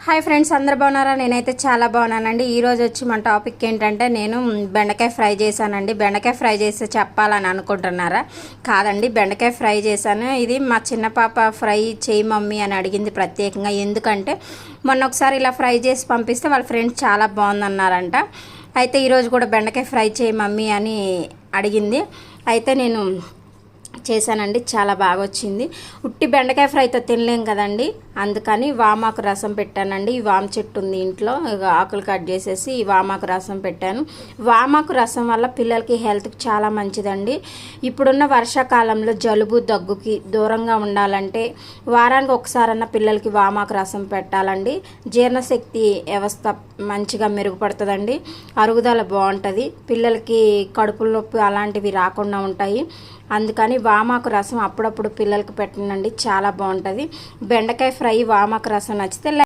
Hi friends, అందరు బాగున్నారా? నేనైతే చాలా బాగున్నానండి. ఈరోజు వచ్చి మన టాపిక్ ఏంటంటే నేను బెండకాయ ఫ్రై చేశానండి. బెండకాయ ఫ్రై చేస్తే చెప్పాలని అనుకుంటున్నారా? కాదండి, బెండకాయ ఫ్రై చేశాను. ఇది మా చిన్న పాప ఫ్రై చేయి మమ్మీ అని అడిగింది ప్రత్యేకంగా. ఎందుకంటే మొన్న ఒకసారి ఇలా ఫ్రై చేసి పంపిస్తే వాళ్ళ ఫ్రెండ్స్ చాలా బాగుందన్నారంట. అయితే ఈరోజు కూడా బెండకాయ ఫ్రై చేయి మమ్మీ అని అడిగింది. అయితే నేను చేశానండి. చాలా బాగా వచ్చింది. ఉట్టి బెండకాయ ఫ్రైతో తినలేం కదండి, అందుకని వామాకు రసం పెట్టానండి. ఈ వామ చెట్టు ఉంది ఇంట్లో, ఆకులు కట్ చేసేసి ఈ వామాకు రసం పెట్టాను. వామాకు రసం వల్ల పిల్లలకి హెల్త్కి చాలా మంచిదండి. ఇప్పుడున్న వర్షాకాలంలో జలుబు దగ్గుకి దూరంగా ఉండాలంటే వారానికి ఒకసారన్నా పిల్లలకి వామాకు రసం పెట్టాలండి. జీర్ణశక్తి వ్యవస్థ మంచిగా మెరుగుపడుతుందండి. అరుగుదల బాగుంటుంది. పిల్లలకి కడుపుల నొప్పి అలాంటివి రాకుండా ఉంటాయి. అందుకని వామాకు రసం అప్పుడప్పుడు పిల్లలకి పెట్టనండి, చాలా బాగుంటుంది. బెండకాయ ఫ్రై వామాకు రసం నచ్చితే